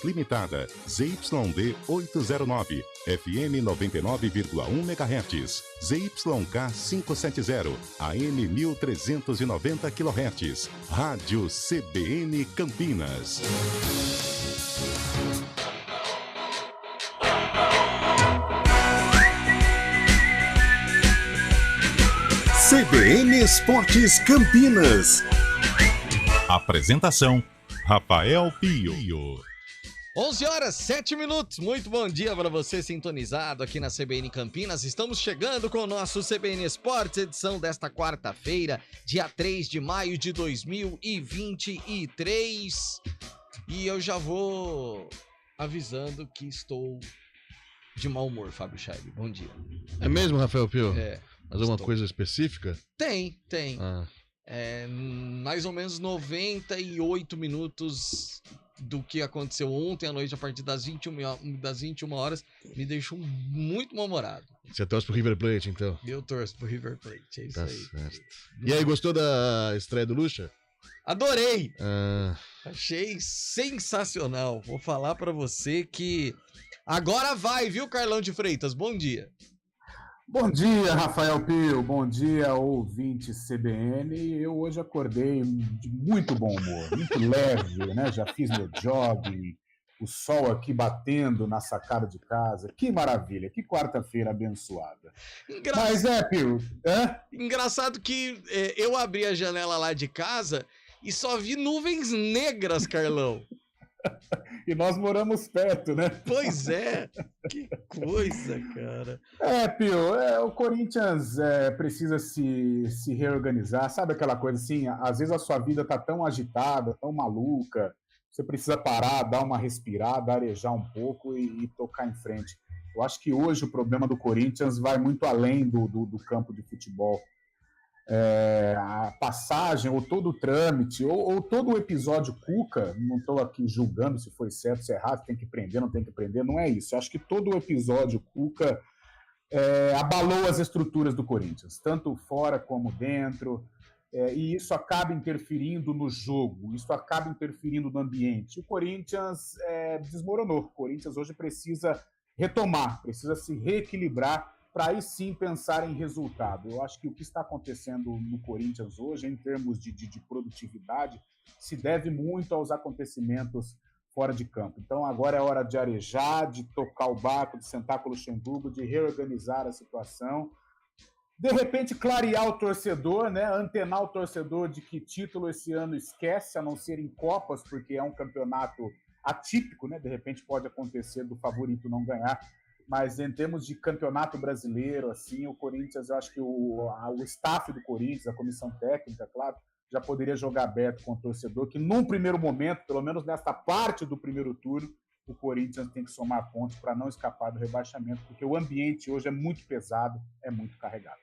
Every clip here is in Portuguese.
Limitada, ZYD 809, FM 99,1 MHz, ZYK 570, AM 1390 kHz, Rádio CBN Campinas. CBN Esportes Campinas. Apresentação: Rafael Pio. 11h07. Muito bom dia para você sintonizado aqui na CBN Campinas. Estamos chegando com o nosso CBN Esportes, edição desta quarta-feira, dia 3 de maio de 2023. E eu já vou avisando que estou de mau humor, Fábio Scheibe. Bom dia. É mesmo, Rafael Pio? É. Mas alguma coisa específica? Tem. Ah. Mais ou menos 98 minutos do que aconteceu ontem à noite, a partir das 21 horas, me deixou muito mal-humorado. Você torce pro River Plate, então? Eu torço pro River Plate, é isso tá aí. Certo. E aí, gostou da estreia do Lucha? Adorei! Achei sensacional. Vou falar pra você que agora vai, viu, Carlão de Freitas? Bom dia. Bom dia, Rafael Pio. Bom dia, ouvinte CBN. Eu hoje acordei de muito bom humor, muito leve, né? Já fiz meu jogging, o sol aqui batendo na sacada de casa. Que maravilha, que quarta-feira abençoada. Mas Pio... Engraçado que eu abri a janela lá de casa e só vi nuvens negras, Carlão. E nós moramos perto, né? Pois é, que coisa, cara. Pio, o Corinthians precisa se reorganizar, sabe aquela coisa assim, às vezes a sua vida tá tão agitada, tão maluca, você precisa parar, dar uma respirada, arejar um pouco e tocar em frente. Eu acho que hoje o problema do Corinthians vai muito além do campo de futebol. A passagem, ou todo o trâmite, ou todo o episódio Cuca, não estou aqui julgando se foi certo, se é errado, tem que prender, não tem que prender, não é isso. Eu acho que todo o episódio Cuca abalou as estruturas do Corinthians, tanto fora como dentro, e isso acaba interferindo no jogo, isso acaba interferindo no ambiente. O Corinthians desmoronou. O Corinthians hoje precisa retomar, precisa se reequilibrar, para aí sim pensar em resultado. Eu acho que o que está acontecendo no Corinthians hoje, em termos de produtividade, se deve muito aos acontecimentos fora de campo. Então agora é hora de arejar, de tocar o barco, de sentar com o Luxemburgo, de reorganizar a situação, de repente clarear o torcedor, né? Antenar o torcedor de que título esse ano esquece, a não ser em Copas, porque é um campeonato atípico, né? De repente pode acontecer do favorito não ganhar. Mas em termos de campeonato brasileiro, assim, o Corinthians, eu acho que o staff do Corinthians, a comissão técnica, claro, já poderia jogar aberto com o torcedor, que num primeiro momento, pelo menos nesta parte do primeiro turno, o Corinthians tem que somar pontos para não escapar do rebaixamento, porque o ambiente hoje é muito pesado, é muito carregado.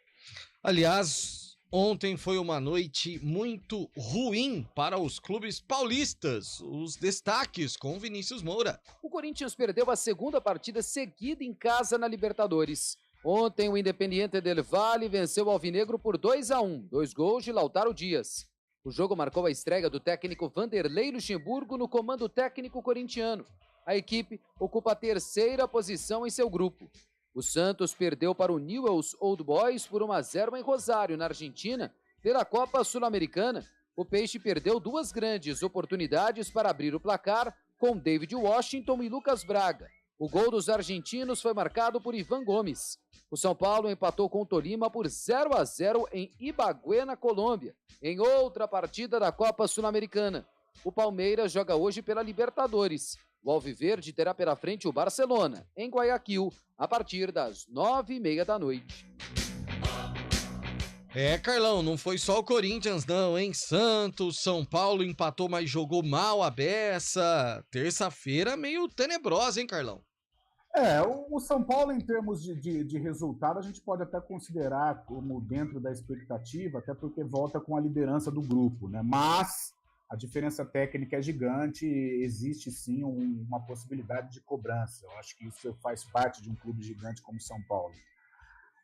Aliás, ontem foi uma noite muito ruim para os clubes paulistas. Os destaques com Vinícius Moura. O Corinthians perdeu a segunda partida seguida em casa na Libertadores. Ontem o Independiente del Valle venceu o Alvinegro por 2-1, 2 gols de Lautaro Dias. O jogo marcou a estreia do técnico Vanderlei Luxemburgo no comando técnico corintiano. A equipe ocupa a terceira posição em seu grupo. O Santos perdeu para o Newell's Old Boys por 1-0 em Rosário, na Argentina, pela Copa Sul-Americana. O Peixe perdeu 2 grandes oportunidades para abrir o placar com David Washington e Lucas Braga. O gol dos argentinos foi marcado por Ivan Gomes. O São Paulo empatou com o Tolima por 0-0 em Ibagué, na Colômbia, em outra partida da Copa Sul-Americana. O Palmeiras joga hoje pela Libertadores. O Alviverde terá pela frente o Barcelona, em Guayaquil, a partir das 9h30 da noite. Carlão, não foi só o Corinthians não, hein? Santos, São Paulo empatou, mas jogou mal a beça. Terça-feira meio tenebrosa, hein, Carlão? O São Paulo, em termos de resultado, a gente pode até considerar como dentro da expectativa, até porque volta com a liderança do grupo, né? Mas a diferença técnica é gigante, existe sim uma possibilidade de cobrança. Eu acho que isso faz parte de um clube gigante como São Paulo.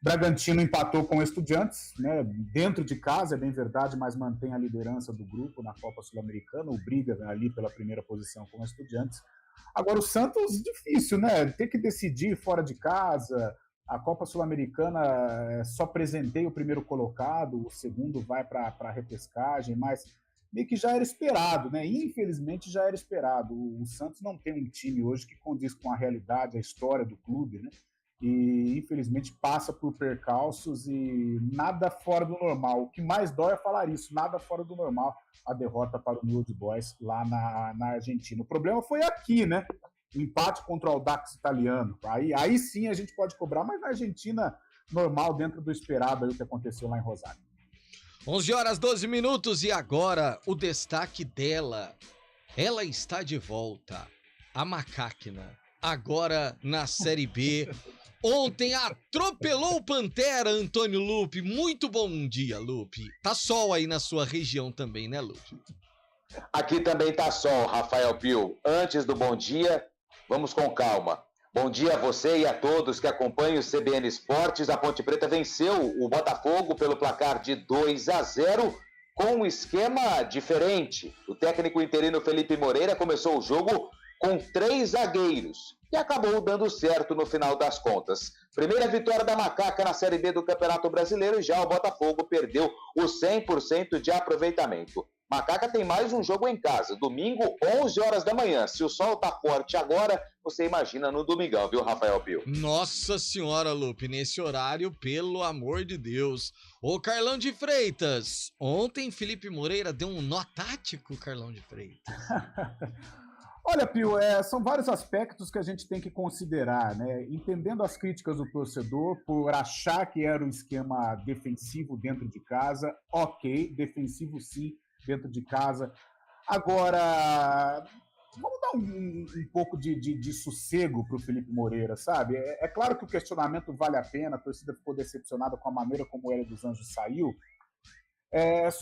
Bragantino empatou com o Estudiantes, né? Dentro de casa, é bem verdade, mas mantém a liderança do grupo na Copa Sul-Americana, o briga ali pela primeira posição com o Estudiantes. Agora, o Santos, difícil, né? Tem que decidir fora de casa. A Copa Sul-Americana só presenteia o primeiro colocado, o segundo vai para a repescagem, mas meio que já era esperado, né? Infelizmente já era esperado. O Santos não tem um time hoje que condiz com a realidade, a história do clube, né? E infelizmente passa por percalços e nada fora do normal. O que mais dói é falar isso, nada fora do normal, a derrota para o New Old Boys lá na Argentina. O problema foi aqui, né? O empate contra o Audax italiano. Aí sim a gente pode cobrar, mas na Argentina, normal, dentro do esperado aí o que aconteceu lá em Rosário. 11 horas 12 minutos e agora o destaque dela. Ela está de volta, a Macaquina, agora na Série B. Ontem atropelou o Pantera, Antônio Lupe. Muito bom dia, Lupe. Tá sol aí na sua região também, né, Lupe? Aqui também tá sol, Rafael Pio. Antes do bom dia, vamos com calma. Bom dia a você e a todos que acompanham o CBN Esportes. A Ponte Preta venceu o Botafogo pelo placar de 2-0 com um esquema diferente. O técnico interino Felipe Moreira começou o jogo com 3 zagueiros e acabou dando certo no final das contas. Primeira vitória da Macaca na Série B do Campeonato Brasileiro, já o Botafogo perdeu o 100% de aproveitamento. Macaca tem mais um jogo em casa, domingo, 11 horas da manhã. Se o sol tá forte agora, você imagina no domingão, viu, Rafael Pio? Nossa senhora, Lupe, nesse horário, pelo amor de Deus. Ô, Carlão de Freitas, ontem Felipe Moreira deu um nó tático, Carlão de Freitas. Olha, Pio, são vários aspectos que a gente tem que considerar, né? Entendendo as críticas do torcedor por achar que era um esquema defensivo dentro de casa, ok, defensivo sim, dentro de casa. Agora, vamos dar um pouco de sossego para o Felipe Moreira, sabe? É claro que o questionamento vale a pena, a torcida ficou decepcionada com a maneira como o Hélio dos Anjos saiu.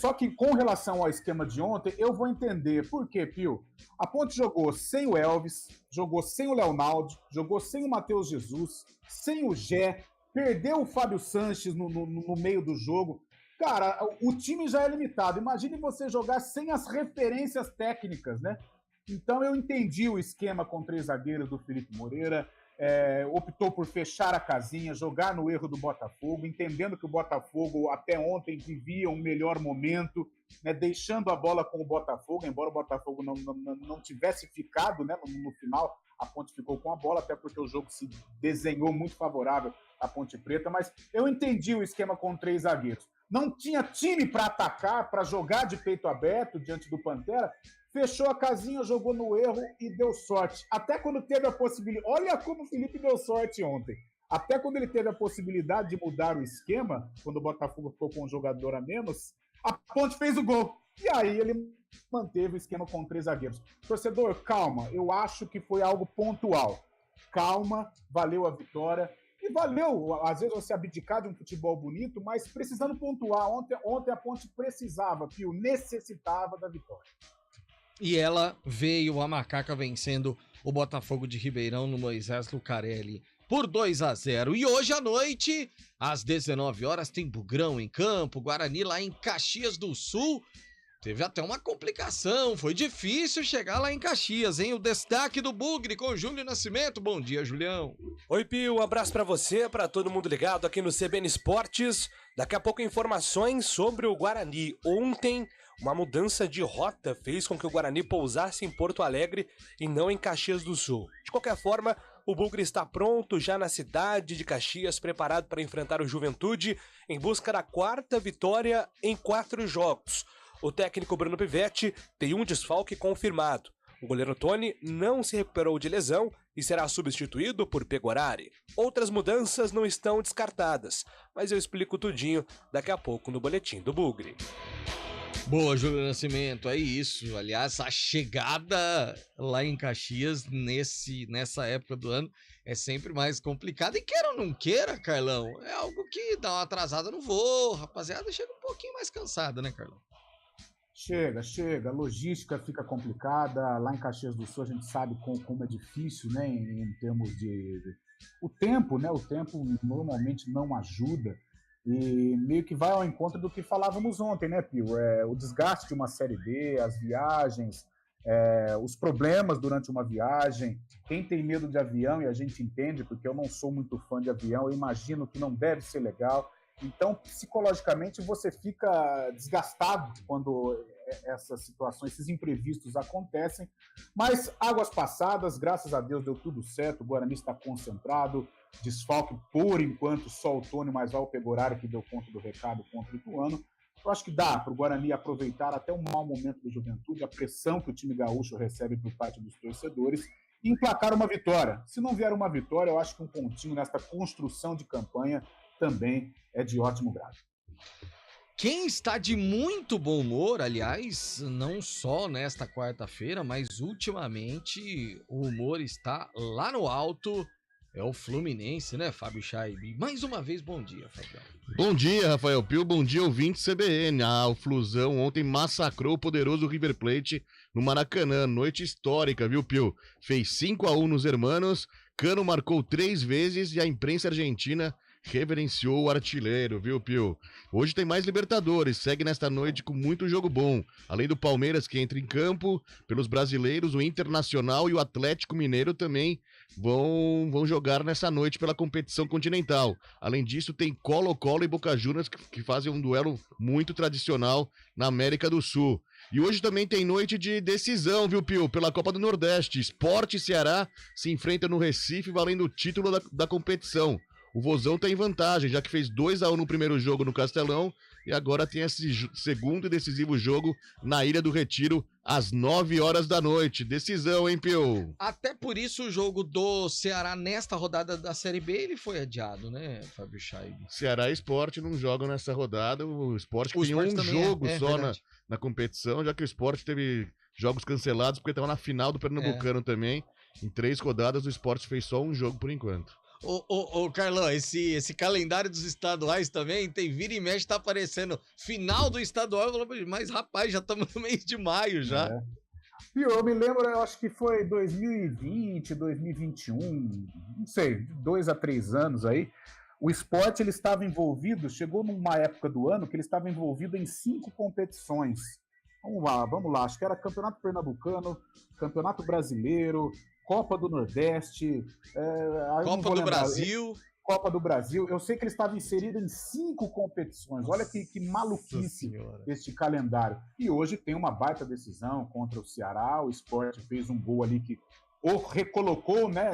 Só que com relação ao esquema de ontem, eu vou entender. Por quê, Pio? A Ponte jogou sem o Elvis, jogou sem o Leonardo, jogou sem o Matheus Jesus, sem o Gé, perdeu o Fábio Sanches no meio do jogo. Cara, o time já é limitado. Imagine você jogar sem as referências técnicas, né? Então eu entendi o esquema com 3 zagueiros do Felipe Moreira. Optou por fechar a casinha, jogar no erro do Botafogo, entendendo que o Botafogo até ontem vivia um melhor momento, né, deixando a bola com o Botafogo, embora o Botafogo não tivesse ficado, né, no final, a Ponte ficou com a bola, até porque o jogo se desenhou muito favorável à Ponte Preta, mas eu entendi o esquema com 3 zagueiros. Não tinha time para atacar, para jogar de peito aberto diante do Pantera, fechou a casinha, jogou no erro e deu sorte. Até quando teve a possibilidade... Olha como o Felipe deu sorte ontem. Até quando ele teve a possibilidade de mudar o esquema, quando o Botafogo ficou com um jogador a menos, a Ponte fez o gol. E aí ele manteve o esquema com 3 zagueiros. Torcedor, calma. Eu acho que foi algo pontual. Calma, valeu a vitória. E valeu, às vezes, você abdicar de um futebol bonito, mas precisando pontuar. Ontem a Ponte precisava, Pio, necessitava da vitória. E ela veio, a Macaca, vencendo o Botafogo de Ribeirão no Moisés Lucarelli por 2-0. E hoje à noite, às 19 horas, tem Bugrão em campo, Guarani lá em Caxias do Sul. Teve até uma complicação, foi difícil chegar lá em Caxias, hein? O destaque do Bugre com o Júlio Nascimento. Bom dia, Julião. Oi, Pio, um abraço pra você, pra todo mundo ligado aqui no CBN Esportes. Daqui a pouco informações sobre o Guarani. Ontem, uma mudança de rota fez com que o Guarani pousasse em Porto Alegre e não em Caxias do Sul. De qualquer forma, o Bugre está pronto já na cidade de Caxias, preparado para enfrentar o Juventude em busca da 4ª vitória em 4 jogos. O técnico Bruno Pivetti tem um desfalque confirmado. O goleiro Tony não se recuperou de lesão e será substituído por Pegorari. Outras mudanças não estão descartadas, mas eu explico tudinho daqui a pouco no Boletim do Bugre. Boa, Júlio Nascimento, é isso. Aliás, a chegada lá em Caxias nessa época do ano é sempre mais complicada. E queira ou não queira, Carlão, é algo que dá uma atrasada no voo. Rapaziada, chega um pouquinho mais cansada, né, Carlão? Chega. A logística fica complicada. Lá em Caxias do Sul a gente sabe como é difícil, né, em termos de... O tempo, né? O tempo normalmente não ajuda. E meio que vai ao encontro do que falávamos ontem, né, Pio? O desgaste de uma Série B, as viagens, os problemas durante uma viagem. Quem tem medo de avião, e a gente entende, porque eu não sou muito fã de avião, eu imagino que não deve ser legal. Então, psicologicamente, você fica desgastado quando essas situações, esses imprevistos acontecem. Mas águas passadas, graças a Deus deu tudo certo, o Guarani está concentrado, desfalque por enquanto só o Tony, mas vai o Pegorari que deu conta do recado contra o Ituano. Eu acho que dá para o Guarani aproveitar até um mau momento do Juventude, a pressão que o time gaúcho recebe por parte dos torcedores, e emplacar uma vitória. Se não vier uma vitória, eu acho que um pontinho nesta construção de campanha também é de ótimo grado. Quem está de muito bom humor, aliás, não só nesta quarta-feira, mas ultimamente o humor está lá no alto, é o Fluminense, né, Fábio Chaib? Mais uma vez, bom dia, Fábio. Bom dia, Rafael Pio, bom dia, ouvinte CBN. O Flusão ontem massacrou o poderoso River Plate no Maracanã, noite histórica, viu, Pio? Fez 5-1 nos hermanos, Cano marcou 3 vezes e a imprensa argentina reverenciou o artilheiro, viu, Pio? Hoje tem mais Libertadores, segue nesta noite com muito jogo bom. Além do Palmeiras, que entra em campo, pelos brasileiros, o Internacional e o Atlético Mineiro também vão jogar nessa noite pela competição continental. Além disso, tem Colo-Colo e Boca Juniors, que fazem um duelo muito tradicional na América do Sul. E hoje também tem noite de decisão, viu, Pio? Pela Copa do Nordeste. Sport e Ceará se enfrentam no Recife, valendo o título da competição. O Vozão tá em vantagem, já que fez 2-1 no primeiro jogo no Castelão e agora tem esse segundo e decisivo jogo na Ilha do Retiro às 9 horas da noite. Decisão, hein, Pio? Até por isso o jogo do Ceará nesta rodada da Série B, ele foi adiado, né, Fábio Chaib? Ceará e Sport não jogam nessa rodada, o Sport tem um jogo só na competição, já que o Sport teve jogos cancelados porque estava na final do Pernambucano também. Em 3 rodadas o Sport fez só um jogo por enquanto. Ô, Carlão, esse calendário dos estaduais também, tem vira e mexe, tá aparecendo final do estadual, mas rapaz, já estamos no mês de maio já. E eu me lembro, eu acho que foi 2020, 2021, não sei, 2 a 3 anos aí, o Sport ele estava envolvido, chegou numa época do ano que ele estava envolvido em 5 competições. Vamos lá, acho que era Campeonato Pernambucano, Campeonato Brasileiro, Copa do Nordeste, Copa do Brasil. Copa do Brasil. Eu sei que ele estava inserido em 5 competições. Olha que maluquice este calendário. E hoje tem uma baita decisão contra o Ceará. O Sport fez um gol ali que o recolocou, né,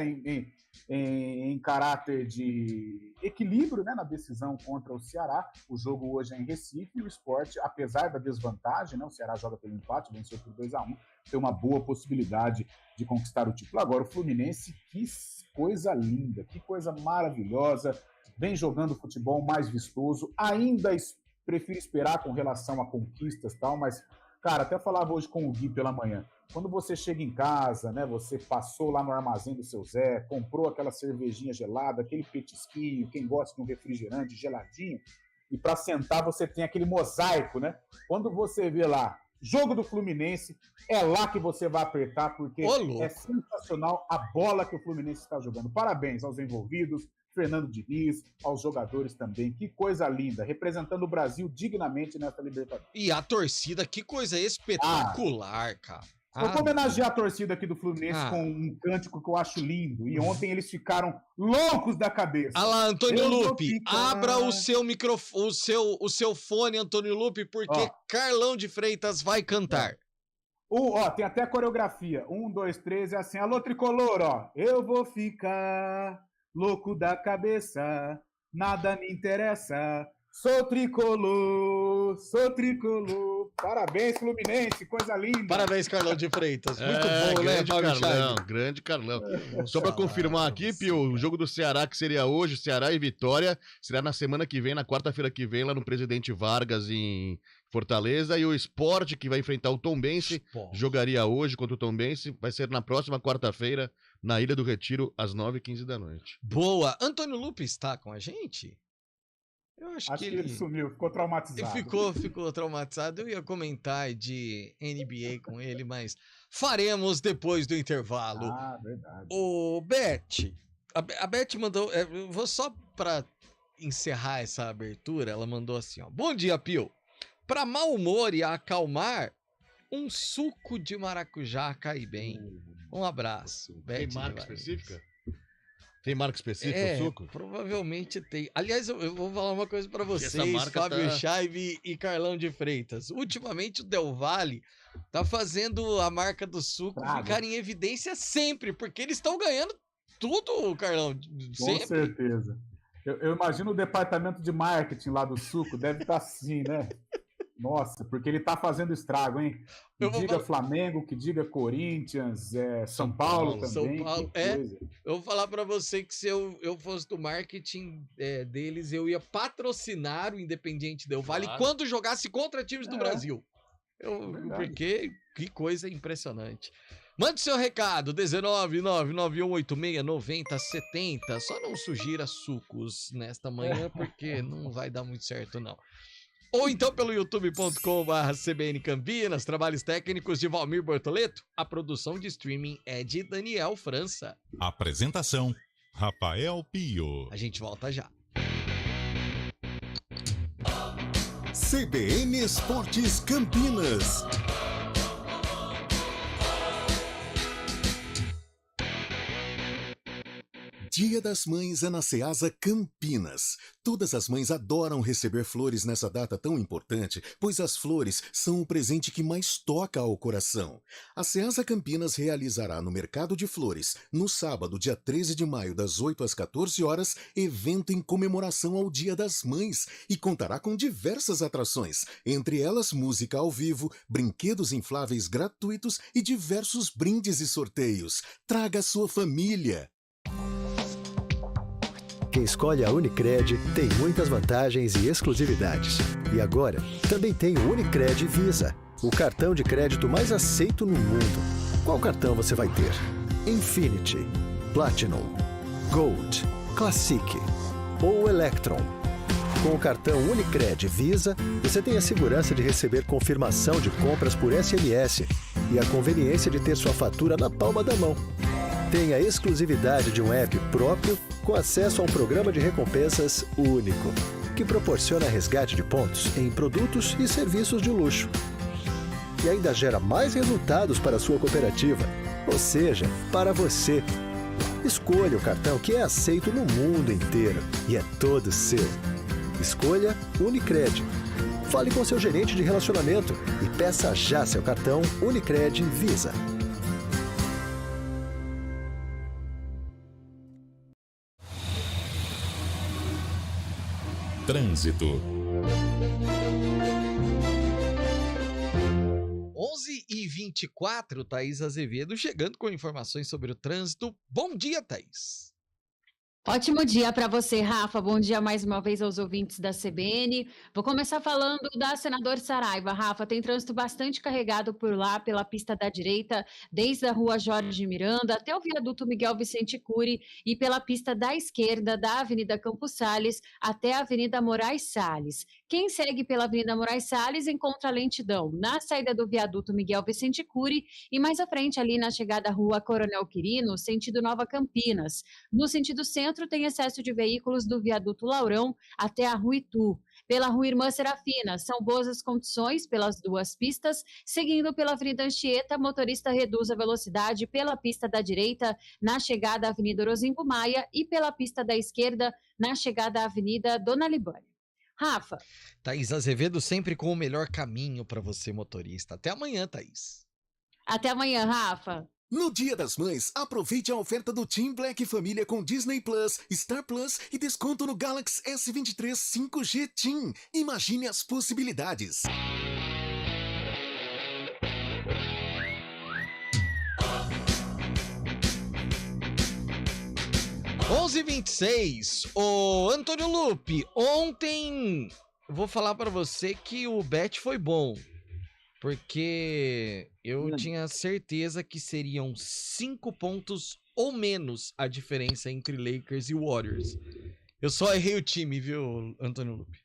em caráter de equilíbrio, né, na decisão contra o Ceará. O jogo hoje é em Recife e o Sport, apesar da desvantagem, né, o Ceará joga pelo empate, venceu por 2-1, tem uma boa possibilidade de conquistar o título. Agora, o Fluminense, que coisa linda, que coisa maravilhosa, vem jogando futebol mais vistoso, ainda prefiro esperar com relação a conquistas e tal, mas, cara, até falava hoje com o Gui pela manhã, quando você chega em casa, né, você passou lá no armazém do seu Zé, comprou aquela cervejinha gelada, aquele petisquinho, quem gosta de um refrigerante geladinho, e para sentar você tem aquele mosaico, né? Quando você vê lá, jogo do Fluminense, é lá que você vai apertar, porque é sensacional a bola que o Fluminense está jogando. Parabéns aos envolvidos, Fernando Diniz, aos jogadores também. Que coisa linda, representando o Brasil dignamente nessa Libertadores. E a torcida, que coisa espetacular, cara. Eu vou homenagear a torcida aqui do Fluminense com um cântico que eu acho lindo. E ontem eles ficaram loucos da cabeça. Olha lá, Antônio Lupe, abra o seu microfone, o seu fone, Antônio Lupe, porque Carlão de Freitas vai cantar. Tem até a coreografia. 1, 2, 3, é assim. Alô, tricolor, ó. Eu vou ficar louco da cabeça, nada me interessa. Sou tricolor, sou tricolor. Parabéns, Fluminense, coisa linda. Parabéns, Carlão de Freitas. Muito bom, né, grande Carlão. Só pra confirmar aqui, Pio, o jogo do Ceará, que seria hoje, Ceará e Vitória, será na semana que vem, na quarta-feira que vem, lá no Presidente Vargas, em Fortaleza. E o Sport, que vai enfrentar o Tombense, jogaria hoje contra o Tombense, vai ser na próxima quarta-feira, na Ilha do Retiro, às 9h15 da noite. Boa. Antônio Lupe está com a gente? Eu acho que ele sumiu, ficou traumatizado. Ficou traumatizado. Eu ia comentar de NBA com ele, mas faremos depois do intervalo. Verdade. O Beth, a Beth mandou, vou só para encerrar essa abertura, ela mandou assim, ó. Bom dia, Pio. Para mau humor e acalmar Um suco de maracujá cai bem. Um abraço. Tem Bete marca Guimarães. específica? Tem marca específica o suco? Provavelmente tem. Aliás, eu vou falar uma coisa pra vocês, essa marca Fábio tá- Scheibe e Carlão de Freitas. Ultimamente o Del Valle tá fazendo a marca do suco ficar em evidência sempre, porque eles estão ganhando tudo, Carlão. Com Sempre. certeza. Eu imagino o departamento de marketing lá do suco, deve estar assim, né? Nossa, porque ele tá fazendo estrago, hein? Que Eu vou diga falar- Flamengo, que diga Corinthians, São Paulo São também. Paulo, que coisa. Eu vou falar pra você que se eu fosse do marketing deles, eu ia patrocinar o Independiente Del Valle Claro. quando jogasse contra times do Brasil. Verdade. Porque que coisa impressionante. Mande seu recado, 19991869070. Só não sugira sucos nesta manhã, porque não vai dar muito certo, não. Ou então pelo youtube.com/CBN Campinas, trabalhos técnicos de Valmir Bortoleto. A produção de streaming é de Daniel França. Apresentação: Rafael Pio. A gente volta já. CBN Esportes Campinas. Dia das Mães é na Ceasa Campinas. Todas as mães adoram receber flores nessa data tão importante, pois as flores são o presente que mais toca ao coração. A Ceasa Campinas realizará no Mercado de Flores, no sábado, dia 13 de maio, das 8 às 14 horas, evento em comemoração ao Dia das Mães e contará com diversas atrações, entre elas música ao vivo, brinquedos infláveis gratuitos e diversos brindes e sorteios. Traga sua família! Quem escolhe a Unicred tem muitas vantagens e exclusividades. E agora, também tem o Unicred Visa, o cartão de crédito mais aceito no mundo. Qual cartão você vai ter? Infinity, Platinum, Gold, Classic ou Electron? Com o cartão Unicred Visa, você tem a segurança de receber confirmação de compras por SMS e a conveniência de ter sua fatura na palma da mão. Tem a exclusividade de um app próprio com acesso a um programa de recompensas único, que proporciona resgate de pontos em produtos e serviços de luxo. E ainda gera mais resultados para a sua cooperativa, ou seja, para você. Escolha o cartão que é aceito no mundo inteiro e é todo seu. Escolha Unicred. Fale com seu gerente de relacionamento e peça já seu cartão Unicred Visa. Trânsito. 11h24, Thaís Azevedo chegando com informações sobre o trânsito. Bom dia, Thaís. Ótimo dia para você, Rafa. Bom dia mais uma vez aos ouvintes da CBN. Vou começar falando da Senador Saraiva. Rafa, tem trânsito bastante carregado por lá, pela pista da direita, desde a rua Jorge Miranda até o viaduto Miguel Vicente Cury e pela pista da esquerda da Avenida Campos Sales até a Avenida Moraes Salles. Quem segue pela Avenida Moraes Salles encontra lentidão na saída do viaduto Miguel Vicente Cury e mais à frente ali na chegada à rua Coronel Quirino, sentido Nova Campinas. No sentido centro, tem excesso de veículos do viaduto Laurão até a rua Itu. Pela rua Irmã Serafina, são boas as condições pelas duas pistas. Seguindo pela Avenida Anchieta, motorista reduz a velocidade pela pista da direita na chegada à Avenida Orozimbo Maia e pela pista da esquerda na chegada à Avenida Dona Libânia. Rafa. Thaís Azevedo sempre com o melhor caminho para você, motorista. Até amanhã, Thaís. Até amanhã, Rafa. No Dia das Mães, aproveite a oferta do Team Black Família com Disney Plus, Star Plus e desconto no Galaxy S23 5G Team. Imagine as possibilidades. Onze 26. Ô, Antônio Lupe, ontem vou falar para você que o bet foi bom. Porque eu tinha certeza que seriam 5 pontos ou menos a diferença entre Lakers e Warriors. Eu só errei o time, viu, Antônio Lupe?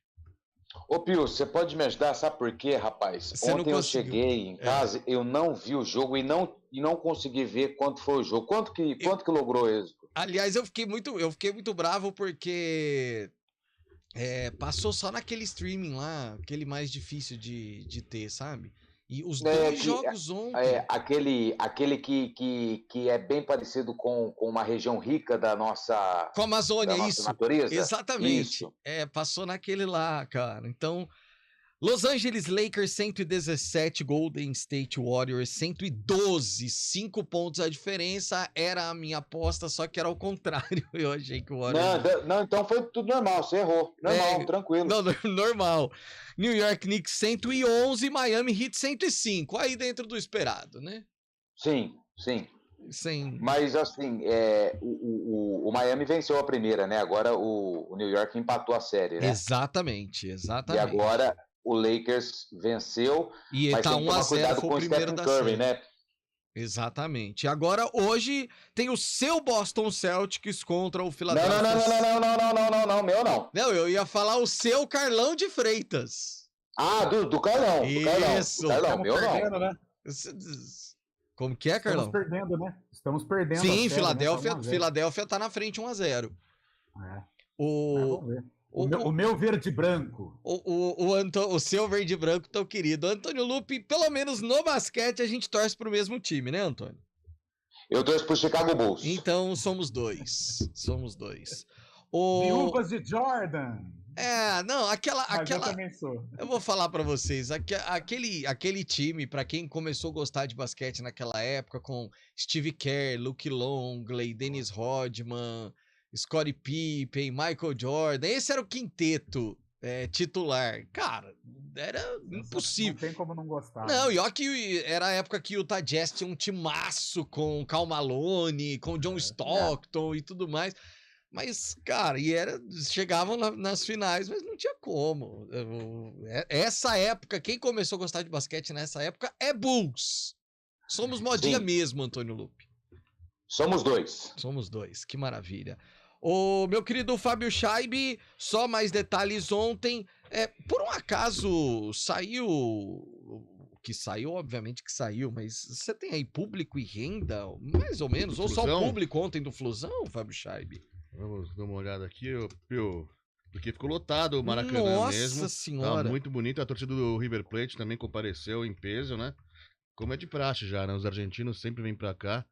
Ô, Pio, você pode me ajudar? Sabe por quê, rapaz? Você não Ontem eu conseguiu. cheguei em casa, eu não vi o jogo e não consegui ver quanto foi o jogo. Quanto que logrou o êxito? Aliás, eu fiquei muito bravo porque passou só naquele streaming lá, aquele mais difícil de ter, sabe? E os É, dois jogos ontem. aquele que é bem parecido com uma região rica da nossa, Com a Amazônia, nossa isso. natureza. Exatamente. Isso. Passou naquele lá, cara. Então, Los Angeles Lakers 117, Golden State Warriors 112, 5 pontos a diferença. Era a minha aposta, só que era ao contrário. Eu achei que o Warriors... Não, então foi tudo normal, você errou. Normal, tranquilo. Não, normal. New York Knicks 111, Miami Heat 105. Aí dentro do esperado, né? Sim. Sem... Mas assim, o Miami venceu a primeira, né? Agora o New York empatou a série, né? Exatamente. E agora o Lakers venceu, E mas tá tem que tomar 1-0, cuidado foi com o o primeiro Stephen da Curry, série. né? Exatamente. Agora, hoje, tem o seu Boston Celtics contra o Não, Philadelphia. não, meu não. Não, eu ia falar o seu Carlão de Freitas. Ah, do Carlão. Isso. Do Carlão, Estamos meu não. perdendo, né? Como que é, Carlão? Estamos perdendo, né? Estamos perdendo. Sim, a série, Filadélfia, né? Tá 1-0. Filadélfia tá na frente 1-0. Vamos ver. O meu verde e branco. O seu verde e branco tão querido. Antônio Lupe, pelo menos no basquete, a gente torce pro mesmo time, né, Antônio? Eu torço pro Chicago Bulls. Então, somos dois. Viúvas de Jordan. Não, Mas eu também sou. Eu vou falar pra vocês, aquele time, pra quem começou a gostar de basquete naquela época, com Steve Kerr, Luke Longley, Dennis Rodman, Scottie Pippen, Michael Jordan, esse era o quinteto titular. Cara, era impossível. Não tem como não gostar. Não, e ó que era a época que o Utah Jazz tinha um timaço com Karl Malone, com John Stockton e tudo mais. Mas, cara, chegavam nas finais, mas não tinha como. Essa época, quem começou a gostar de basquete nessa época é Bulls. Somos modinha mesmo, Antônio Lupe. Somos dois. Que maravilha. O meu querido Fábio Scheibe, só mais detalhes ontem. Por um acaso, saiu... Que saiu, obviamente que saiu, mas você tem aí público e renda, mais ou menos? Ou só o público ontem do Flusão, Fábio Scheibe? Vamos dar uma olhada aqui, porque ficou lotado o Maracanã mesmo. Nossa senhora. Tá muito bonito. A torcida do River Plate também compareceu em peso, né? Como é de praxe já, né? Os argentinos sempre vêm pra cá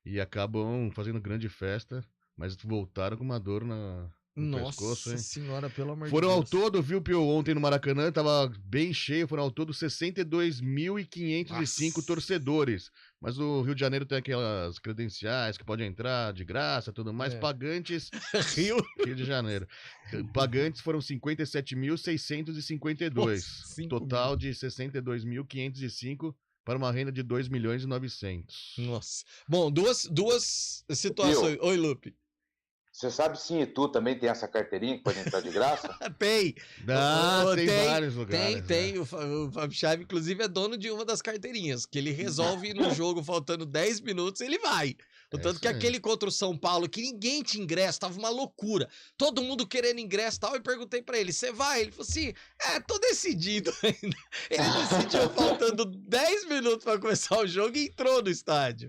e acabam fazendo grande festa, mas voltaram com uma dor no pescoço, hein? Nossa senhora, pelo amor de Deus. Foram ao todo, viu, Pio, ontem no Maracanã, tava bem cheio, foram ao todo 62.505 torcedores. Mas o Rio de Janeiro tem aquelas credenciais que pode entrar de graça, tudo mais. Pagantes... Rio de Janeiro. Pagantes foram 57.652. Total de 62.505 para uma renda de 2.900.000. Nossa. Bom, duas situações. Oi, Lupe. Você sabe se em Itu também tem essa carteirinha que pode entrar de graça? Tem. Tem vários lugares. Tem. O Fábio Scheibe, inclusive, é dono de uma das carteirinhas, que ele resolve ir no jogo faltando 10 minutos, ele vai. Tanto que aquele contra o São Paulo, que ninguém tinha ingresso, tava uma loucura. Todo mundo querendo ingresso e tal, e perguntei pra ele, você vai? Ele falou assim, tô decidido ainda. Ele decidiu faltando 10 minutos pra começar o jogo e entrou no estádio.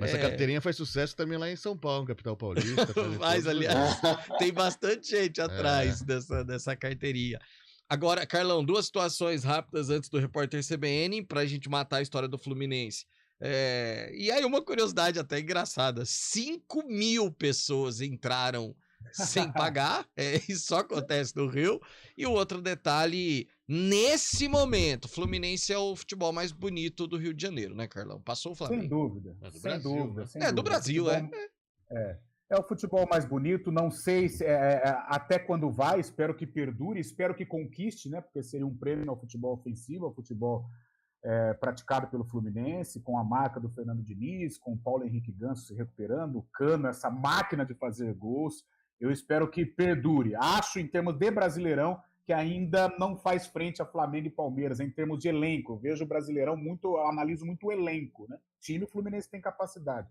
Mas essa carteirinha faz sucesso também lá em São Paulo, capital paulista. Mas, aliás, tem bastante gente atrás dessa carteirinha. Agora, Carlão, duas situações rápidas antes do repórter CBN, pra gente matar a história do Fluminense. E aí, uma curiosidade até engraçada: 5.000 pessoas entraram sem pagar, isso só acontece no Rio. E o outro detalhe, nesse momento, o Fluminense é o futebol mais bonito do Rio de Janeiro, né, Carlão? Passou o Flamengo. Sem dúvida. Do Brasil, É o futebol mais bonito, não sei até quando vai, espero que perdure, espero que conquiste, né? Porque seria um prêmio ao futebol ofensivo, ao futebol praticado pelo Fluminense, com a marca do Fernando Diniz, com o Paulo Henrique Ganso se recuperando, o Cano, essa máquina de fazer gols. Eu espero que perdure. Acho, em termos de Brasileirão, que ainda não faz frente a Flamengo e Palmeiras, em termos de elenco. Eu vejo o Brasileirão eu analiso muito o elenco, né? Time, o Fluminense tem capacidade,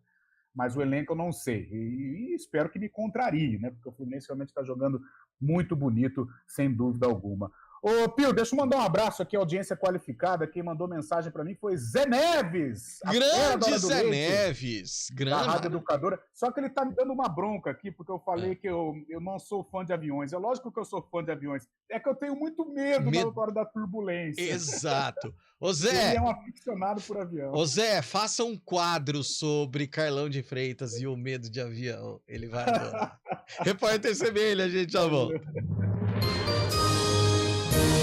mas o elenco eu não sei. E espero que me contrarie, né? Porque o Fluminense realmente está jogando muito bonito, sem dúvida alguma. Ô, Pio, deixa eu mandar um abraço aqui, audiência qualificada. Quem mandou mensagem pra mim foi Zé Neves. a fera da Grande Hora do Zé Leite, Neves. da Grande. Rádio Educadora. Só que ele tá me dando uma bronca aqui, porque eu falei que eu não sou fã de aviões. É lógico que eu sou fã de aviões. É que eu tenho muito medo na hora da turbulência. Exato. Ô Ele Zé, é um aficionado por avião. ô Zé, faça um quadro sobre Carlão de Freitas e o medo de avião. Ele vai adorar. Repórter CBN, a gente já volta.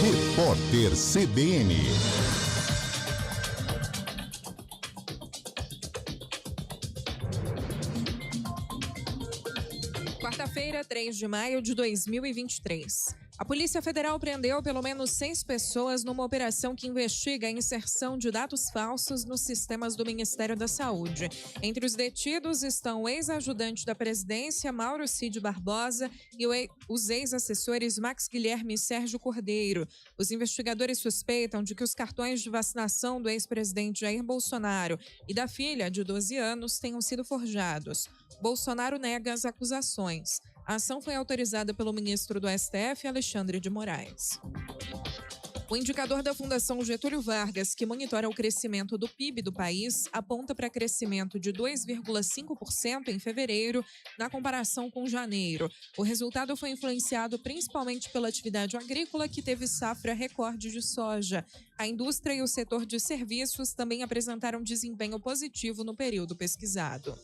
Repórter CBN. Quarta-feira, 3 de maio de 2023. A Polícia Federal prendeu pelo menos 6 pessoas numa operação que investiga a inserção de dados falsos nos sistemas do Ministério da Saúde. Entre os detidos estão o ex-ajudante da presidência, Mauro Cid Barbosa, e os ex-assessores Max Guilherme e Sérgio Cordeiro. Os investigadores suspeitam de que os cartões de vacinação do ex-presidente Jair Bolsonaro e da filha, de 12 anos, tenham sido forjados. Bolsonaro nega as acusações. A ação foi autorizada pelo ministro do STF, Alexandre de Moraes. O indicador da Fundação Getúlio Vargas, que monitora o crescimento do PIB do país, aponta para crescimento de 2,5% em fevereiro, na comparação com janeiro. O resultado foi influenciado principalmente pela atividade agrícola, que teve safra recorde de soja. A indústria e o setor de serviços também apresentaram desempenho positivo no período pesquisado.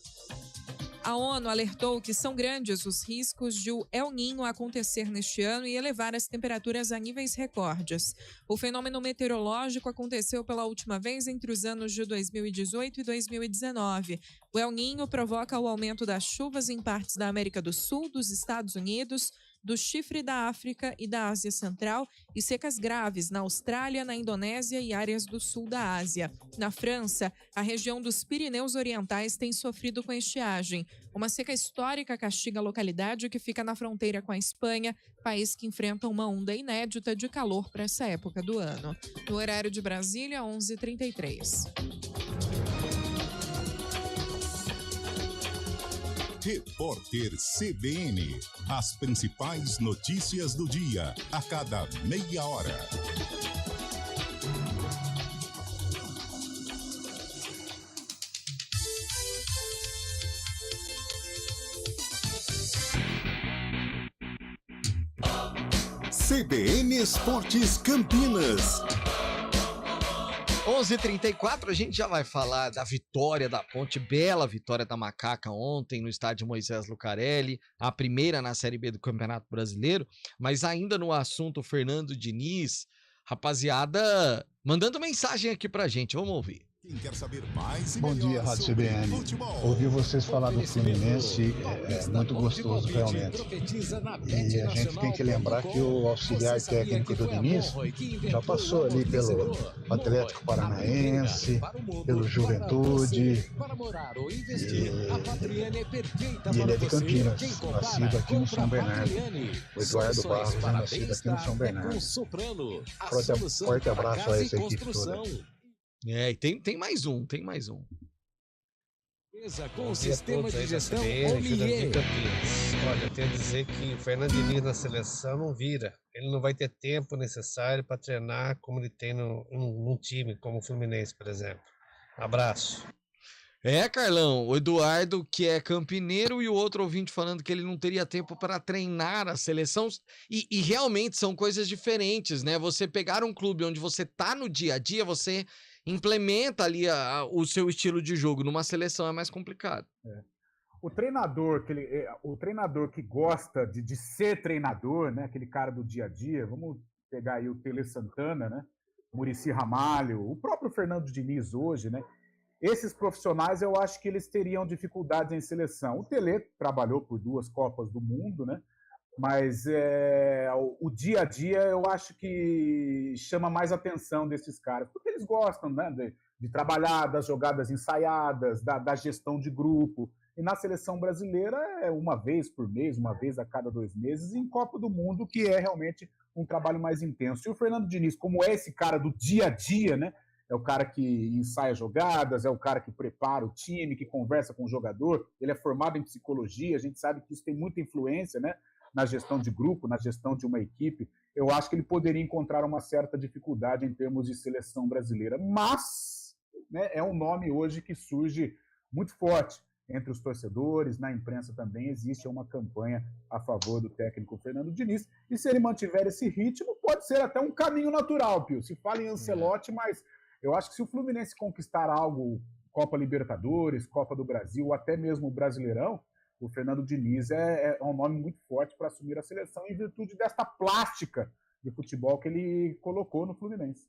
A ONU alertou que são grandes os riscos de o El Niño acontecer neste ano e elevar as temperaturas a níveis recordes. O fenômeno meteorológico aconteceu pela última vez entre os anos de 2018 e 2019. O El Niño provoca o aumento das chuvas em partes da América do Sul, dos Estados Unidos, do Chifre da África e da Ásia Central e secas graves na Austrália, na Indonésia e áreas do sul da Ásia. Na França, a região dos Pirineus Orientais tem sofrido com estiagem. Uma seca histórica castiga a localidade que fica na fronteira com a Espanha, país que enfrenta uma onda inédita de calor para essa época do ano. No horário de Brasília, 11h33. Repórter CBN. As principais notícias do dia, a cada meia hora. CBN Esportes Campinas. 11h34, a gente já vai falar da vitória da Ponte, bela vitória da Macaca ontem no estádio Moisés Lucarelli, a primeira na Série B do Campeonato Brasileiro, mas ainda no assunto Fernando Diniz, rapaziada, mandando mensagem aqui pra gente, vamos ouvir. Quem quer saber mais e Bom dia, melhor Rádio sobre CBN. futebol? Ouvir vocês falar do Fluminense é muito gostoso, realmente. E a gente tem que lembrar que o auxiliar técnico do Diniz já passou ali pelo Atlético Paranaense, pelo Juventude, e ele é de Campinas, nascido aqui no São Bernardo. O Eduardo Barros é nascido aqui no São Bernardo. Forte abraço a essa equipe toda. É, e tem mais um, tem mais um. Com o sistema de gestão Omnier. Olha, eu tenho a dizer que o Fernando Diniz na seleção não vira. Ele não vai ter tempo necessário para treinar como ele tem num time, como o Fluminense, por exemplo. Abraço. É, Carlão, o Eduardo, que é campineiro, e o outro ouvinte falando que ele não teria tempo para treinar a seleção. E realmente são coisas diferentes, né? Você pegar um clube onde você tá no dia a dia, você implementa ali o seu estilo de jogo. Numa seleção é mais complicado. É. O treinador que gosta de ser treinador, né? Aquele cara do dia a dia, vamos pegar aí o Tele Santana, né? Muricy Ramalho, o próprio Fernando Diniz hoje, né? Esses profissionais, eu acho que eles teriam dificuldades em seleção. O Tele trabalhou por 2 Copas do Mundo, né? Mas o dia a dia eu acho que chama mais atenção desses caras, porque eles gostam, né, de trabalhar, das jogadas ensaiadas, da gestão de grupo. E na seleção brasileira é uma vez por mês, uma vez a cada 2 meses, e em Copa do Mundo, que é realmente um trabalho mais intenso. E o Fernando Diniz, como é esse cara do dia a dia, né? É o cara que ensaia jogadas, é o cara que prepara o time, que conversa com o jogador. Ele é formado em psicologia, a gente sabe que isso tem muita influência, né, na gestão de grupo, na gestão de uma equipe. eu acho que ele poderia encontrar uma certa dificuldade em termos de seleção brasileira. Mas, né, é um nome hoje que surge muito forte entre os torcedores, na imprensa também existe uma campanha a favor do técnico Fernando Diniz, e se ele mantiver esse ritmo, pode ser até um caminho natural, Pio. Se fala em Ancelotti, mas eu acho que se o Fluminense conquistar algo, Copa Libertadores, Copa do Brasil, ou até mesmo o Brasileirão, o Fernando Diniz é um nome muito forte para assumir a seleção em virtude desta plástica de futebol que ele colocou no Fluminense.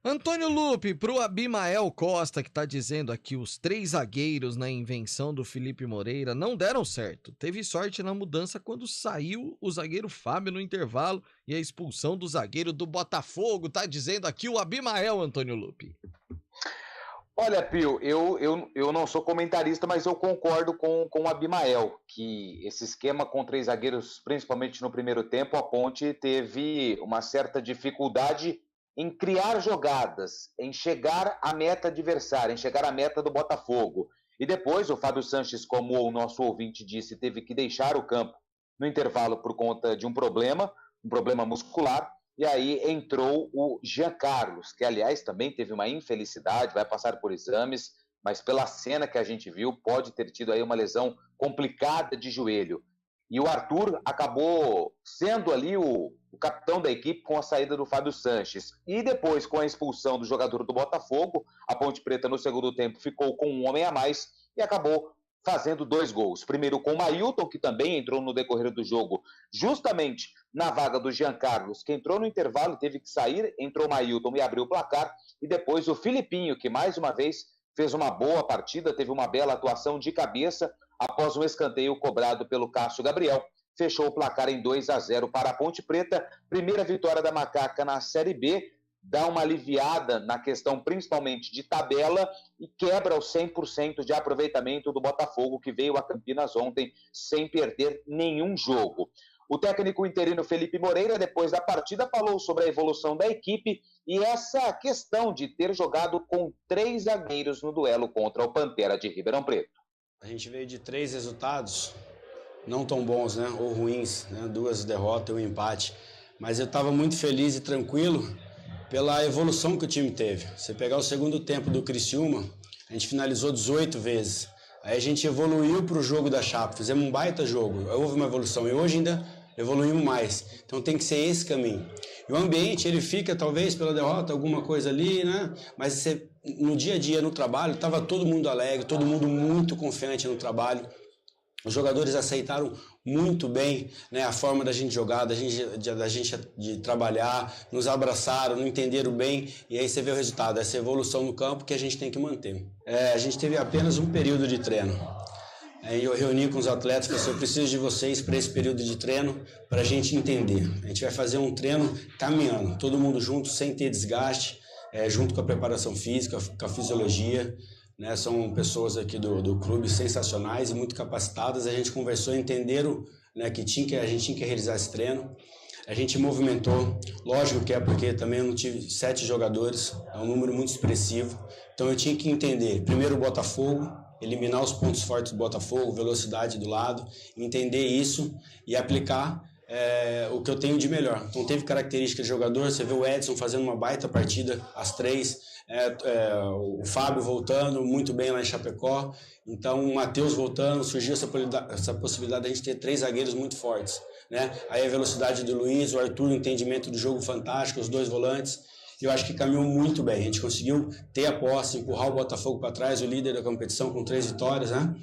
Antônio Lupe, pro Abimael Costa, que tá dizendo aqui, os 3 zagueiros na invenção do Felipe Moreira não deram certo. Teve sorte na mudança quando saiu o zagueiro Fábio no intervalo e a expulsão do zagueiro do Botafogo, tá dizendo aqui o Abimael, Antônio Lupe. Olha, Pio, eu não sou comentarista, mas eu concordo com o Abimael, que esse esquema com 3 zagueiros, principalmente no primeiro tempo, a Ponte teve uma certa dificuldade em criar jogadas, em chegar à meta adversária, em chegar à meta do Botafogo. E depois o Fábio Sanches, como o nosso ouvinte disse, teve que deixar o campo no intervalo por conta de um problema muscular, e aí entrou o Jean Carlos, que aliás também teve uma infelicidade, vai passar por exames, mas pela cena que a gente viu, pode ter tido aí uma lesão complicada de joelho. E o Arthur acabou sendo ali o capitão da equipe com a saída do Fábio Sanches. E depois, com a expulsão do jogador do Botafogo, a Ponte Preta no segundo tempo ficou com um homem a mais e acabou fazendo 2 gols. Primeiro com o Mailton, que também entrou no decorrer do jogo, justamente na vaga do Jean Carlos, que entrou no intervalo e teve que sair, entrou o Mailton e abriu o placar. E depois o Filipinho, que mais uma vez fez uma boa partida, teve uma bela atuação de cabeça, após um escanteio cobrado pelo Cássio Gabriel, fechou o placar em 2-0 para a Ponte Preta. Primeira vitória da Macaca na Série B, dá uma aliviada na questão principalmente de tabela e quebra os 100% de aproveitamento do Botafogo, que veio a Campinas ontem sem perder nenhum jogo. O técnico interino Felipe Moreira, depois da partida, falou sobre a evolução da equipe e essa questão de ter jogado com 3 zagueiros no duelo contra o Pantera de Ribeirão Preto. A gente veio de 3 resultados, não tão bons, né? Ou ruins, né? 2 derrotas e um empate. Mas eu estava muito feliz e tranquilo pela evolução que o time teve. Você pegar o segundo tempo do Criciúma, a gente finalizou 18 vezes. Aí a gente evoluiu para o jogo da Chape, fizemos um baita jogo. Houve uma evolução e hoje ainda evoluímos mais. Então tem que ser esse caminho. E o ambiente, ele fica talvez pela derrota, alguma coisa ali, né? Mas você, no dia a dia, no trabalho, estava todo mundo alegre, todo mundo muito confiante no trabalho. Os jogadores aceitaram muito bem, né, a forma da gente jogar, da gente de trabalhar, nos abraçaram, nos entenderam bem, e aí você vê o resultado, essa evolução no campo que a gente tem que manter. A gente teve apenas um período de treino. Eu reuni com os atletas e falei assim, eu preciso de vocês para esse período de treino para a gente entender. A gente vai fazer um treino caminhando, todo mundo junto, sem ter desgaste, junto com a preparação física, com a fisiologia. Né, são pessoas aqui do clube sensacionais e muito capacitadas. A gente conversou, entenderam, né, que a gente tinha que realizar esse treino. A gente movimentou, lógico que é porque também eu não tive 7 jogadores, é um número muito expressivo. Então eu tinha que entender, primeiro o Botafogo, eliminar os pontos fortes do Botafogo, velocidade do lado, entender isso e aplicar o que eu tenho de melhor. Então teve características de jogador, você vê o Edson fazendo uma baita partida, as 3, o Fábio voltando muito bem lá em Chapecó, então o Matheus voltando, surgiu essa possibilidade de a gente ter 3 zagueiros muito fortes, né? Aí a velocidade do Luiz, o Arthur, o entendimento do jogo fantástico, os 2 volantes, eu acho que caminhou muito bem, a gente conseguiu ter a posse, empurrar o Botafogo para trás, o líder da competição com 3 vitórias, né?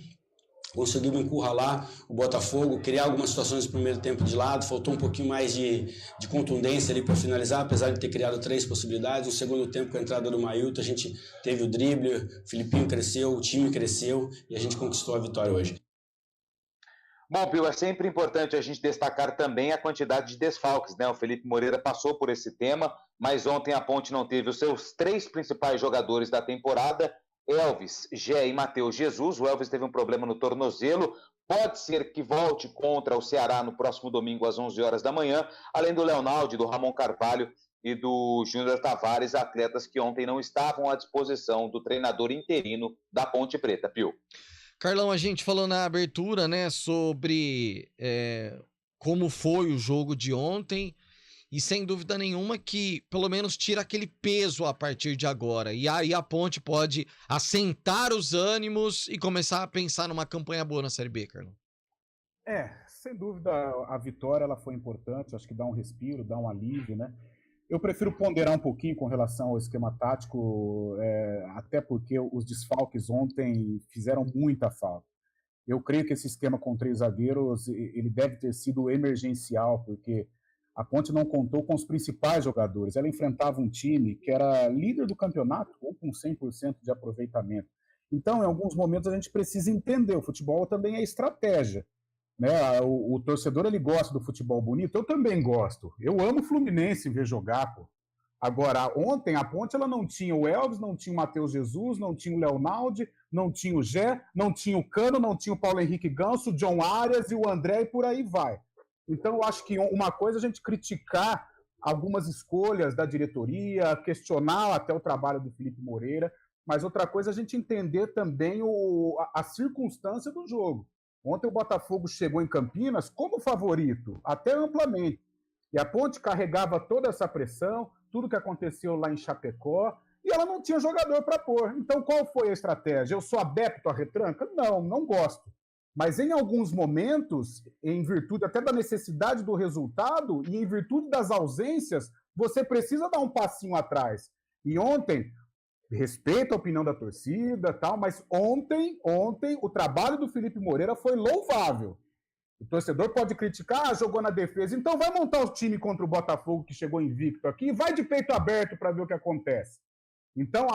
Conseguimos encurralar o Botafogo, criar algumas situações no primeiro tempo de lado, faltou um pouquinho mais de contundência ali para finalizar, apesar de ter criado 3 possibilidades. No segundo tempo, com a entrada do Mailton, a gente teve o drible, o Filipinho cresceu, o time cresceu e a gente conquistou a vitória hoje. Bom, Pio, é sempre importante a gente destacar também a quantidade de desfalques, né? O Felipe Moreira passou por esse tema, mas ontem a Ponte não teve os seus 3 principais jogadores da temporada, Elvis, Gé e Matheus Jesus. O Elvis teve um problema no tornozelo, pode ser que volte contra o Ceará no próximo domingo às 11 horas da manhã, além do Leonaldo, do Ramon Carvalho e do Júnior Tavares, atletas que ontem não estavam à disposição do treinador interino da Ponte Preta. Pio. Carlão, a gente falou na abertura, né, sobre como foi o jogo de ontem e sem dúvida nenhuma que pelo menos tira aquele peso a partir de agora. E aí a Ponte pode assentar os ânimos e começar a pensar numa campanha boa na Série B, Carlão. Sem dúvida a vitória ela foi importante, acho que dá um respiro, dá um alívio, né? Eu prefiro ponderar um pouquinho com relação ao esquema tático, até porque os desfalques ontem fizeram muita falta. Eu creio que esse esquema com 3 zagueiros, ele deve ter sido emergencial, porque a Ponte não contou com os principais jogadores. Ela enfrentava um time que era líder do campeonato, ou com 100% de aproveitamento. Então, em alguns momentos, a gente precisa entender, o futebol também é estratégia. Né? O torcedor ele gosta do futebol bonito, eu também gosto. Eu amo o Fluminense ver jogar, pô. Agora, ontem a Ponte ela não tinha o Elvis, não tinha o Matheus Jesus, não tinha o Leonaldi, não tinha o Gé, não tinha o Cano, não tinha o Paulo Henrique Ganso, o John Arias e o André e por aí vai. Então, eu acho que uma coisa é a gente criticar algumas escolhas da diretoria, questionar até o trabalho do Felipe Moreira, mas outra coisa é a gente entender também a circunstância do jogo. Ontem o Botafogo chegou em Campinas como favorito, até amplamente. E a Ponte carregava toda essa pressão, tudo que aconteceu lá em Chapecó, e ela não tinha jogador para pôr. Então, qual foi a estratégia? Eu sou adepto à retranca? Não gosto. Mas em alguns momentos, em virtude até da necessidade do resultado e em virtude das ausências, você precisa dar um passinho atrás. E ontem, respeito a opinião da torcida, tal, mas ontem o trabalho do Felipe Moreira foi louvável. O torcedor pode criticar, jogou na defesa, então vai montar o time contra o Botafogo que chegou invicto aqui, vai de peito aberto para ver o que acontece. Então,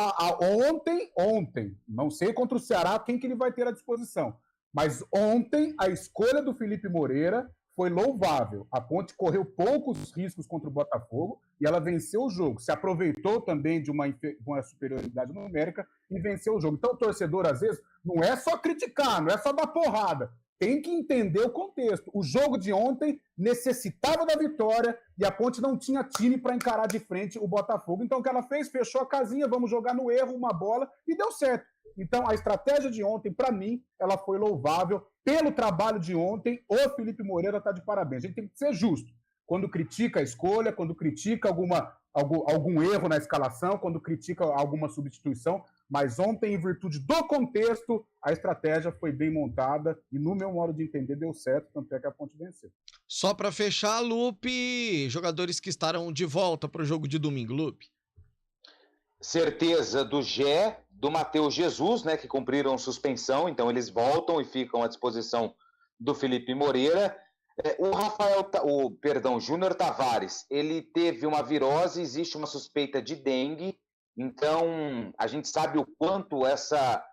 ontem, não sei contra o Ceará quem que ele vai ter à disposição, mas ontem a escolha do Felipe Moreira foi louvável. A Ponte correu poucos riscos contra o Botafogo e ela venceu o jogo. Se aproveitou também de uma superioridade numérica e venceu o jogo. Então, o torcedor, às vezes, não é só criticar, não é só dar porrada. Tem que entender o contexto. O jogo de ontem necessitava da vitória e a Ponte não tinha time para encarar de frente o Botafogo. Então, o que ela fez? Fechou a casinha, vamos jogar no erro uma bola e deu certo. Então, a estratégia de ontem, para mim, ela foi louvável. Pelo trabalho de ontem, o Felipe Moreira está de parabéns. A gente tem que ser justo. Quando critica a escolha, quando critica algum erro na escalação, quando critica alguma substituição, mas ontem, em virtude do contexto, a estratégia foi bem montada e, no meu modo de entender, deu certo, tanto é que a Ponte venceu. Só para fechar, Lupe, jogadores que estarão de volta para o jogo de domingo, Lupe. Certeza do Gé, do Matheus Jesus, né, que cumpriram suspensão, então eles voltam e ficam à disposição do Felipe Moreira. O Júnior Tavares, ele teve uma virose, existe uma suspeita de dengue, então a gente sabe o quanto essa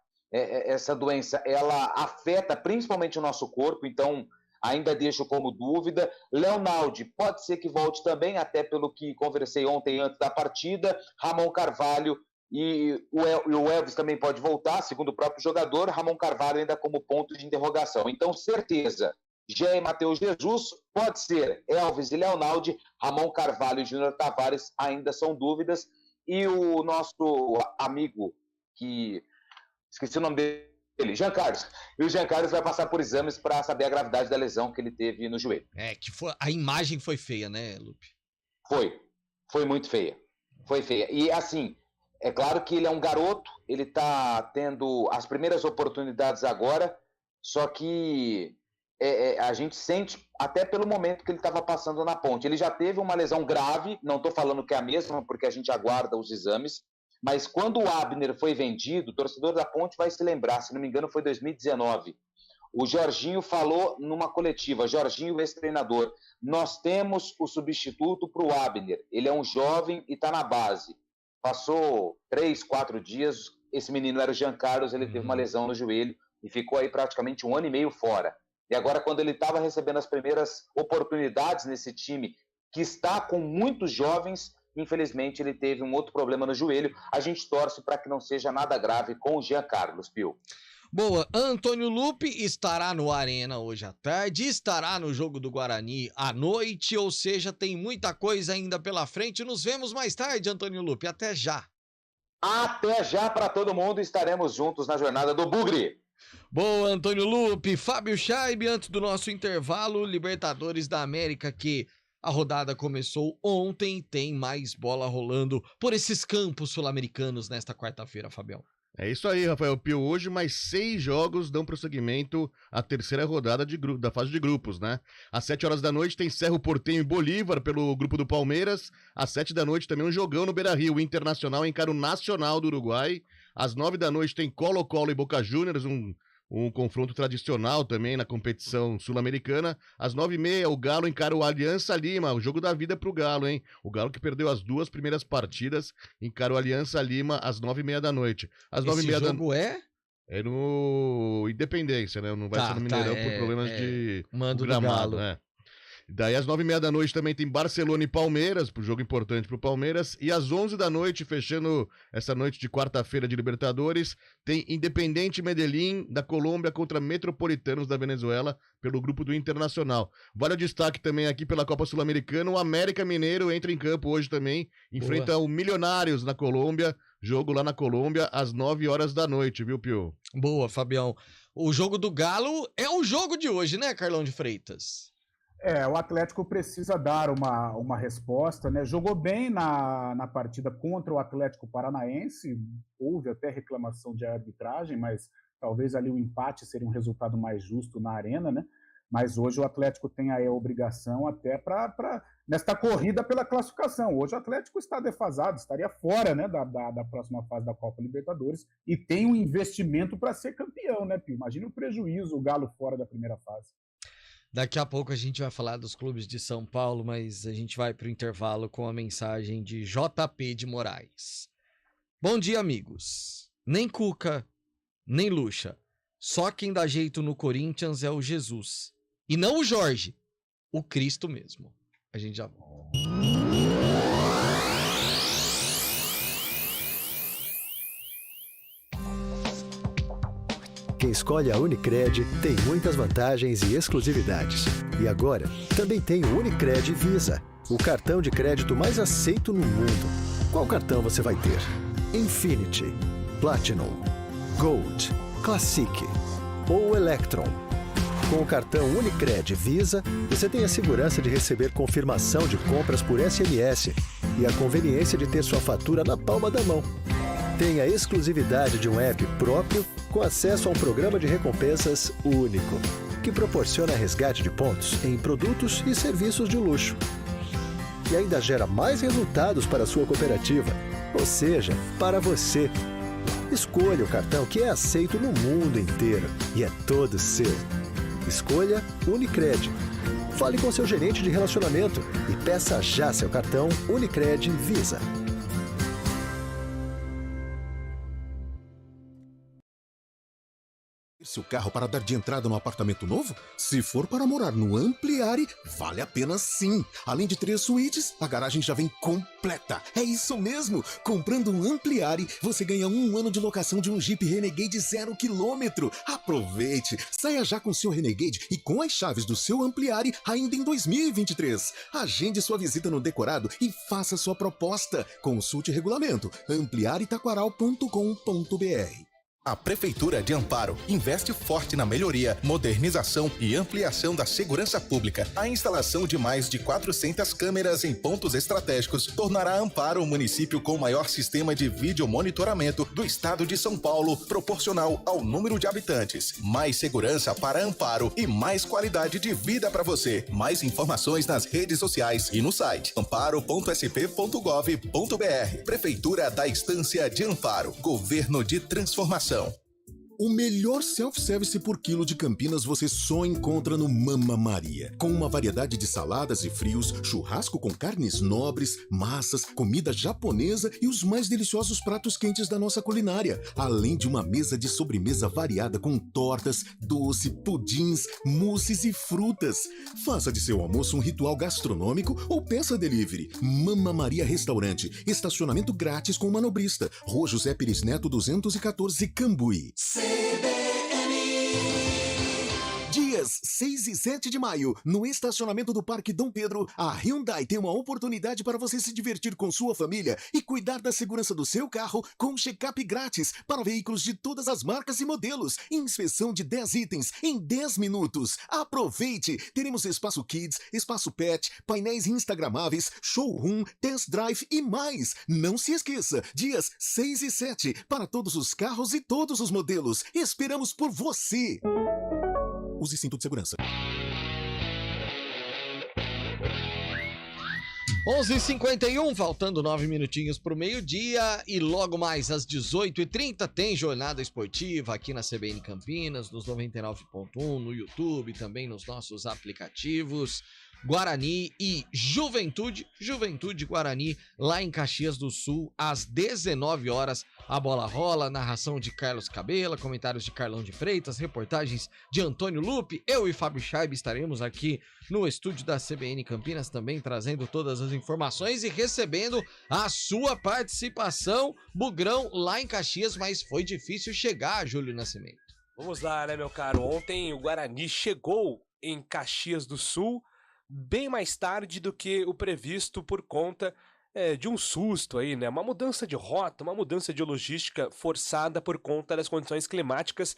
doença ela afeta principalmente o nosso corpo, então ainda deixo como dúvida. Leonaldi pode ser que volte também, até pelo que conversei ontem antes da partida. Ramon Carvalho e o Elvis também pode voltar, segundo o próprio jogador. Ramon Carvalho ainda como ponto de interrogação. Então, certeza, Gé e Matheus Jesus, pode ser Elvis e Leonaldi. Ramon Carvalho e Júnior Tavares ainda são dúvidas. E o nosso amigo, que esqueci o nome dele, Jean Carlos. E o Jean Carlos vai passar por exames para saber a gravidade da lesão que ele teve no joelho. A imagem foi feia, né, Lupe? Foi muito feia. Foi feia. E assim, é claro que ele é um garoto, ele tá tendo as primeiras oportunidades agora, só que a gente sente, até pelo momento que ele estava passando na Ponte. Ele já teve uma lesão grave, não estou falando que é a mesma, porque a gente aguarda os exames, mas quando o Abner foi vendido, o torcedor da Ponte vai se lembrar, se não me engano foi 2019, o Jorginho falou numa coletiva, Jorginho, ex-treinador, nós temos o substituto para o Abner, ele é um jovem e está na base. Passou 3, 4 dias, esse menino era o Jean Carlos, ele teve uma lesão no joelho e ficou aí praticamente 1 ano e meio fora. E agora, quando ele estava recebendo as primeiras oportunidades nesse time, que está com muitos jovens, infelizmente ele teve um outro problema no joelho. A gente torce para que não seja nada grave com o Jean Carlos, Pio. Boa, Antônio Lupe estará no Arena hoje à tarde, estará no jogo do Guarani à noite, ou seja, tem muita coisa ainda pela frente. Nos vemos mais tarde, Antônio Lupe. Até já. Até já para todo mundo, estaremos juntos na jornada do Bugre. Boa, Antônio Lupe. Fábio Scheibe, antes do nosso intervalo, Libertadores da América que A rodada começou ontem, tem mais bola rolando por esses campos sul-americanos nesta quarta-feira, Fabião. É isso aí, Rafael Pio. Hoje mais 6 jogos dão prosseguimento à terceira rodada da fase de grupos, né? Às 7 horas da noite tem Cerro Porteño e Bolívar pelo grupo do Palmeiras. Às 7 da noite também um jogão no Beira-Rio. O Internacional encara o Nacional do Uruguai. Às 9 da noite tem Colo-Colo e Boca Juniors, um confronto tradicional também na competição sul-americana. Às 9h30, o Galo encara o Aliança Lima, o jogo da vida pro Galo, hein? O Galo que perdeu as 2 primeiras partidas, encara o Aliança Lima às 9h30 da noite. Às 9h30 jogo é? É no Independência, né? Não vai ser no Mineirão por problemas de mando gramado, do Galo. né? Daí às 9h30 da noite também tem Barcelona e Palmeiras, pro jogo importante pro Palmeiras. E às 11 da noite, fechando essa noite de quarta-feira de Libertadores, tem Independiente Medellín da Colômbia contra Metropolitanos da Venezuela pelo grupo do Internacional. Vale o destaque também aqui pela Copa Sul-Americana, o América Mineiro entra em campo hoje também, enfrenta o Milionários na Colômbia, jogo lá na Colômbia às 9 horas da noite, viu, Pio? Boa, Fabião. O jogo do Galo é o jogo de hoje, né, Carlão de Freitas? O Atlético precisa dar uma resposta, né? Jogou bem na partida contra o Atlético Paranaense, houve até reclamação de arbitragem, mas talvez ali o empate seria um resultado mais justo na arena, né? Mas hoje o Atlético tem aí a obrigação até para nesta corrida pela classificação. Hoje o Atlético está defasado, estaria fora, né, da próxima fase da Copa Libertadores e tem um investimento para ser campeão, né, Pio? Imagina o prejuízo, o Galo fora da primeira fase. Daqui a pouco a gente vai falar dos clubes de São Paulo, mas a gente vai para o intervalo com a mensagem de JP de Moraes. Bom dia, amigos. Nem Cuca, nem Lucha. Só quem dá jeito no Corinthians é o Jesus. E não o Jorge, o Cristo mesmo. A gente já volta. Quem escolhe a Unicred tem muitas vantagens e exclusividades. E agora, também tem o Unicred Visa, o cartão de crédito mais aceito no mundo. Qual cartão você vai ter? Infinity, Platinum, Gold, Classic ou Electron? Com o cartão Unicred Visa, você tem a segurança de receber confirmação de compras por SMS e a conveniência de ter sua fatura na palma da mão. Tem a exclusividade de um app próprio com acesso a um programa de recompensas único, que proporciona resgate de pontos em produtos e serviços de luxo. E ainda gera mais resultados para a sua cooperativa, ou seja, para você. Escolha o cartão que é aceito no mundo inteiro e é todo seu. Escolha Unicred. Fale com seu gerente de relacionamento e peça já seu cartão Unicred Visa. Seu carro para dar de entrada no apartamento novo? Se for para morar no Ampliare, vale a pena sim. Além de 3 suítes, a garagem já vem completa. É isso mesmo! Comprando um Ampliare, você ganha 1 ano de locação de um Jeep Renegade 0 km. Aproveite! Saia já com seu Renegade e com as chaves do seu Ampliare ainda em 2023. Agende sua visita no decorado e faça sua proposta. Consulte regulamento ampliaretaquaral.com.br. A Prefeitura de Amparo investe forte na melhoria, modernização e ampliação da segurança pública. A instalação de mais de 400 câmeras em pontos estratégicos tornará Amparo o município com o maior sistema de videomonitoramento do estado de São Paulo, proporcional ao número de habitantes. Mais segurança para Amparo e mais qualidade de vida para você. Mais informações nas redes sociais e no site amparo.sp.gov.br. Prefeitura da Estância de Amparo. Governo de transformação. O melhor self-service por quilo de Campinas você só encontra no Mama Maria. Com uma variedade de saladas e frios, churrasco com carnes nobres, massas, comida japonesa e os mais deliciosos pratos quentes da nossa culinária. Além de uma mesa de sobremesa variada com tortas, doce, pudins, mousses e frutas. Faça de seu almoço um ritual gastronômico ou peça delivery. Mama Maria Restaurante. Estacionamento grátis com manobrista. Rua José Pires Neto 214, Cambuí. Dias 6 e 7 de maio, no estacionamento do Parque Dom Pedro, a Hyundai tem uma oportunidade para você se divertir com sua família e cuidar da segurança do seu carro com check-up grátis para veículos de todas as marcas e modelos. Inspeção de 10 itens em 10 minutos. Aproveite! Teremos espaço Kids, espaço Pet, painéis instagramáveis, showroom, test drive e mais. Não se esqueça, dias 6 e 7 para todos os carros e todos os modelos. Esperamos por você! Use cinto de segurança. 11h51, faltando 9 minutinhos para o meio-dia e logo mais às 18h30 tem jornada esportiva aqui na CBN Campinas, nos 99.1, no YouTube, também nos nossos aplicativos. Guarani e Juventude Guarani, lá em Caxias do Sul, às 19 horas, a bola rola, narração de Carlos Cabela, comentários de Carlão de Freitas, reportagens de Antônio Lupe, eu e Fábio Chaib estaremos aqui no estúdio da CBN Campinas também trazendo todas as informações e recebendo a sua participação, Bugrão, lá em Caxias, mas foi difícil chegar, Júlio Nascimento. Vamos lá, né, meu caro? Ontem o Guarani chegou em Caxias do Sul bem mais tarde do que o previsto por conta de um susto aí, né? Uma mudança de rota, uma mudança de logística forçada por conta das condições climáticas.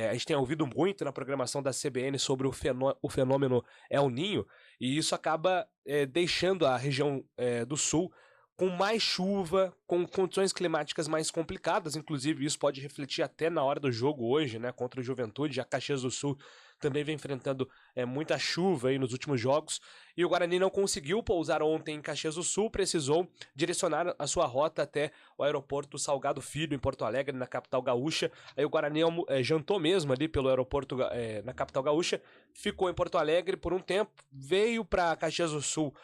A gente tem ouvido muito na programação da CBN sobre o fenômeno El Niño, e isso acaba deixando a região do Sul com mais chuva, com condições climáticas mais complicadas. Inclusive isso pode refletir até na hora do jogo hoje, né, contra o Juventude. A Caxias do Sul também vem enfrentando muita chuva aí nos últimos jogos, e o Guarani não conseguiu pousar ontem em Caxias do Sul, precisou direcionar a sua rota até o aeroporto Salgado Filho, em Porto Alegre, na capital gaúcha. Aí o Guarani jantou mesmo ali pelo aeroporto na capital gaúcha, ficou em Porto Alegre por um tempo, veio para Caxias do Sul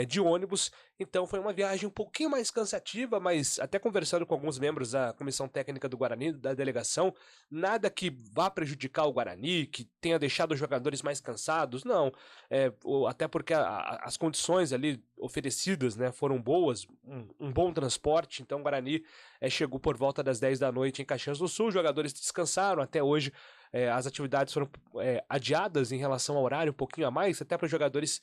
de ônibus, então foi uma viagem um pouquinho mais cansativa, mas até conversando com alguns membros da comissão técnica do Guarani, da delegação, nada que vá prejudicar o Guarani, que tenha deixado os jogadores mais cansados, não, até porque as condições ali oferecidas, né, foram boas, um bom transporte. Então o Guarani chegou por volta das 10 da noite em Caxias do Sul, os jogadores descansaram, até hoje as atividades foram adiadas em relação ao horário, um pouquinho a mais, até para os jogadores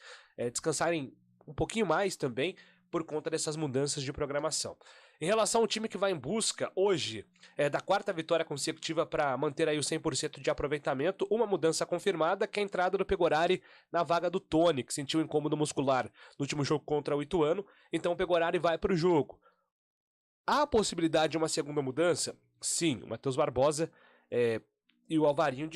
descansarem um pouquinho mais também, por conta dessas mudanças de programação. Em relação ao time que vai em busca hoje da quarta vitória consecutiva para manter aí o 100% de aproveitamento, uma mudança confirmada, que é a entrada do Pegorari na vaga do Tony, que sentiu incômodo muscular no último jogo contra o Ituano, então o Pegorari vai para o jogo. Há a possibilidade de uma segunda mudança? Sim, o Matheus Barbosa e o Alvarinho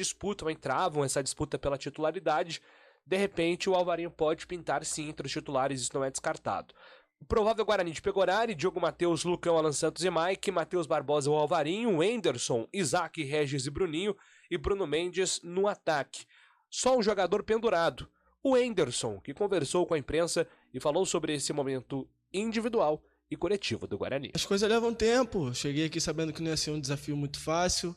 entravam essa disputa pela titularidade. De repente o Alvarinho pode pintar sim entre os titulares, isso não é descartado. O provável Guarani de Pegorari, Diogo Matheus, Lucão, Alan Santos e Mike, Matheus Barbosa ou Alvarinho, Anderson, Isaac, Regis e Bruninho, e Bruno Mendes no ataque. Só um jogador pendurado, o Anderson, que conversou com a imprensa e falou sobre esse momento individual e coletivo do Guarani. As coisas levam tempo, cheguei aqui sabendo que não ia ser um desafio muito fácil,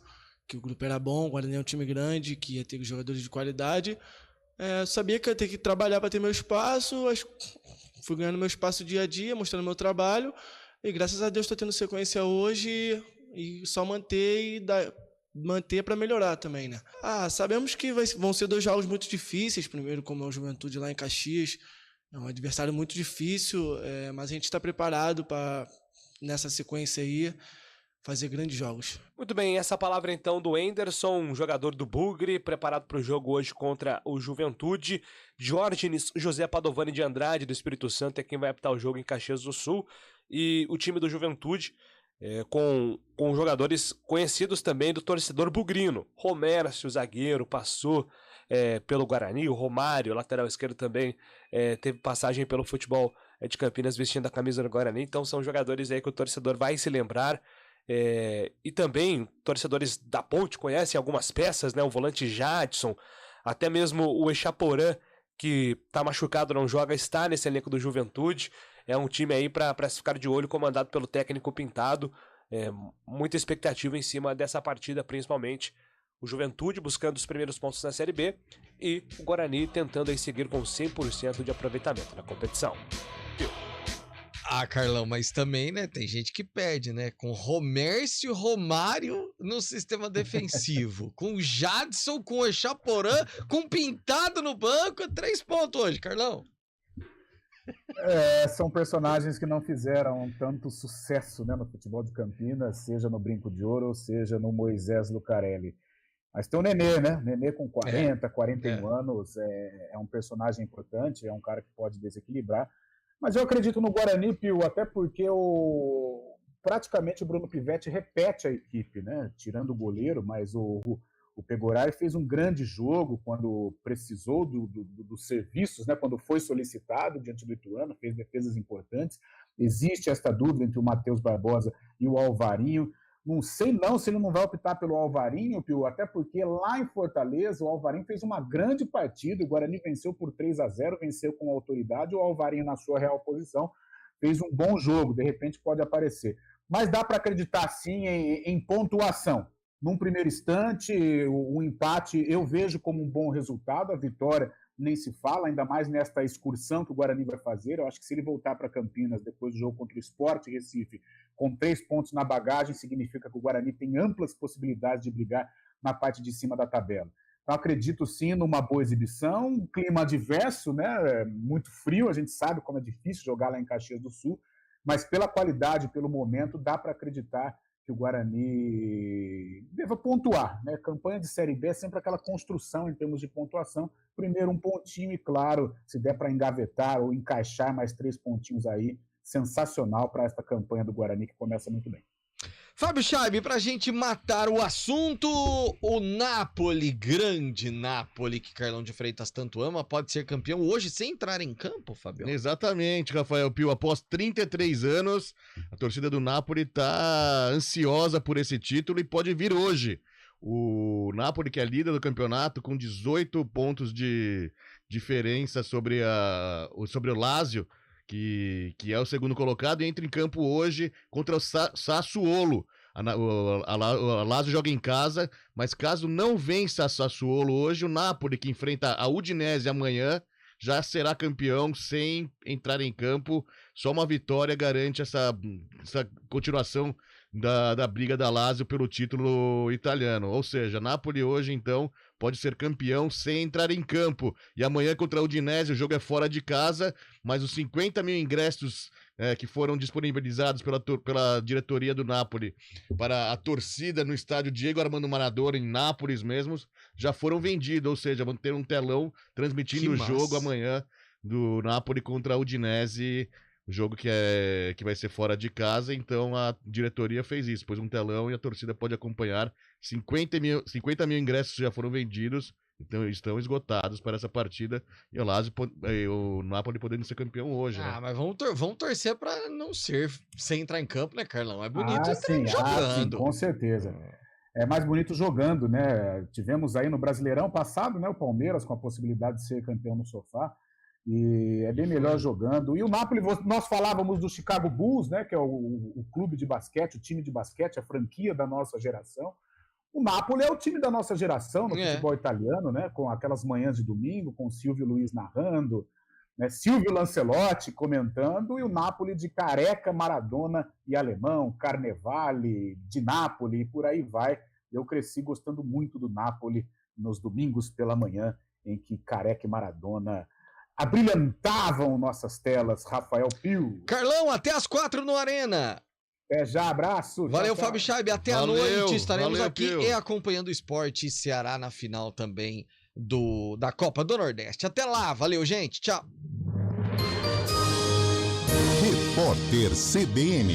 que o grupo era bom, o Guarani é um time grande, que ia ter jogadores de qualidade. Sabia que eu ia ter que trabalhar para ter meu espaço, fui ganhando meu espaço dia a dia, mostrando meu trabalho, e graças a Deus estou tendo sequência hoje, e só manter para melhorar também, né? Sabemos que vão ser 2 jogos muito difíceis, primeiro como é o Juventude lá em Caxias, é um adversário muito difícil, mas a gente está preparado para, nessa sequência aí, fazer grandes jogos. Muito bem, essa palavra então do Anderson, jogador do Bugre, preparado para o jogo hoje contra o Juventude. Diógenes José Padovani de Andrade, do Espírito Santo, é quem vai apitar o jogo em Caxias do Sul. E o time do Juventude, com jogadores conhecidos também do torcedor bugrino. Romércio, zagueiro, passou pelo Guarani. O Romário, lateral esquerdo, também teve passagem pelo futebol de Campinas vestindo a camisa do Guarani. Então são jogadores aí que o torcedor vai se lembrar. E também torcedores da Ponte conhecem algumas peças, né? O volante Jadson, até mesmo o Echaporã, que tá machucado, não joga, está nesse elenco do Juventude. É um time aí para se ficar de olho, comandado pelo técnico Pintado. Muita expectativa em cima dessa partida, principalmente o Juventude buscando os primeiros pontos na Série B e o Guarani tentando aí seguir com 100% de aproveitamento na competição. Carlão, mas também, né, tem gente que perde, né? Com Romércio Romário no sistema defensivo, com Jadson, com o Echaporã, com Pintado no banco, 3 pontos hoje, Carlão. São personagens que não fizeram tanto sucesso, né, no futebol de Campinas, seja no Brinco de Ouro, seja no Moisés Lucarelli. Mas tem o Nenê, né? Nenê com 41 anos, é um personagem importante, é um cara que pode desequilibrar. Mas eu acredito no Guarani, Pio, até porque praticamente o Bruno Pivetti repete a equipe, né? Tirando o goleiro, mas o Pegorari fez um grande jogo quando precisou dos serviços, né? Quando foi solicitado diante do Ituano, fez defesas importantes. Existe esta dúvida entre o Matheus Barbosa e o Alvarinho. Não sei não se ele não vai optar pelo Alvarinho, Pio, até porque lá em Fortaleza o Alvarinho fez uma grande partida, o Guarani venceu por 3-0, venceu com autoridade, o Alvarinho na sua real posição fez um bom jogo, de repente pode aparecer. Mas dá para acreditar sim em pontuação. Num primeiro instante, o empate eu vejo como um bom resultado, a vitória nem se fala, ainda mais nesta excursão que o Guarani vai fazer. Eu acho que se ele voltar para Campinas depois do jogo contra o Sport Recife, com 3 pontos na bagagem, significa que o Guarani tem amplas possibilidades de brigar na parte de cima da tabela. Então, acredito sim numa boa exibição, um clima adverso, né? Muito frio, a gente sabe como é difícil jogar lá em Caxias do Sul, mas pela qualidade, pelo momento, dá para acreditar que o Guarani deva pontuar, né? Campanha de Série B é sempre aquela construção em termos de pontuação. Primeiro um pontinho e, claro, se der para engavetar ou encaixar mais 3 pontinhos aí, sensacional para esta campanha do Guarani que começa muito bem. Fábio Chaib, pra gente matar o assunto, o Napoli, grande Napoli, que Carlão de Freitas tanto ama, pode ser campeão hoje sem entrar em campo, Fábio? Exatamente, Rafael Pio. Após 33 anos, a torcida do Napoli tá ansiosa por esse título e pode vir hoje. O Napoli, que é líder do campeonato, com 18 pontos de diferença sobre o Lazio, que é o segundo colocado, e entra em campo hoje contra o Sassuolo. A Lazio joga em casa, mas caso não vença a Sassuolo hoje, o Napoli, que enfrenta a Udinese amanhã, já será campeão sem entrar em campo. Só uma vitória garante essa continuação da briga da Lazio pelo título italiano. Ou seja, Napoli hoje, então, pode ser campeão sem entrar em campo. E amanhã contra a Udinese, o jogo é fora de casa, mas os 50 mil ingressos que foram disponibilizados pela diretoria do Napoli para a torcida no estádio Diego Armando Maradona, em Nápoles mesmo, já foram vendidos. Ou seja, vão ter um telão transmitindo o jogo amanhã do Napoli contra a Udinese. O jogo que vai ser fora de casa, então a diretoria fez isso, pôs um telão e a torcida pode acompanhar. 50 mil ingressos já foram vendidos, então estão esgotados para essa partida. E o Napoli podendo ser campeão hoje, né? Mas vamos torcer para não ser sem entrar em campo, né, Carlão? É bonito jogando. Sim, com certeza. É mais bonito jogando, né? Tivemos aí no Brasileirão passado, né, o Palmeiras com a possibilidade de ser campeão no sofá. E é bem melhor jogando. E o Napoli, nós falávamos do Chicago Bulls, né, que é o clube de basquete, o time de basquete, a franquia da nossa geração. O Napoli é o time da nossa geração no futebol italiano, né, com aquelas manhãs de domingo, com o Silvio Luiz narrando, né, Silvio Lancelotti comentando, e o Napoli de Careca, Maradona e Alemão, Carnevale, de Napoli, e por aí vai. Eu cresci gostando muito do Napoli nos domingos pela manhã, em que Careca e Maradona abrilhantavam nossas telas. Rafael Pio. Carlão, até às 4 no Arena. Já, abraço. Valeu, tchau. Fábio Chaib. Até a noite estaremos aqui Pio. e acompanhando o Esporte Ceará na final também da Copa do Nordeste. Até lá. Valeu, gente. Tchau. Repórter CBN.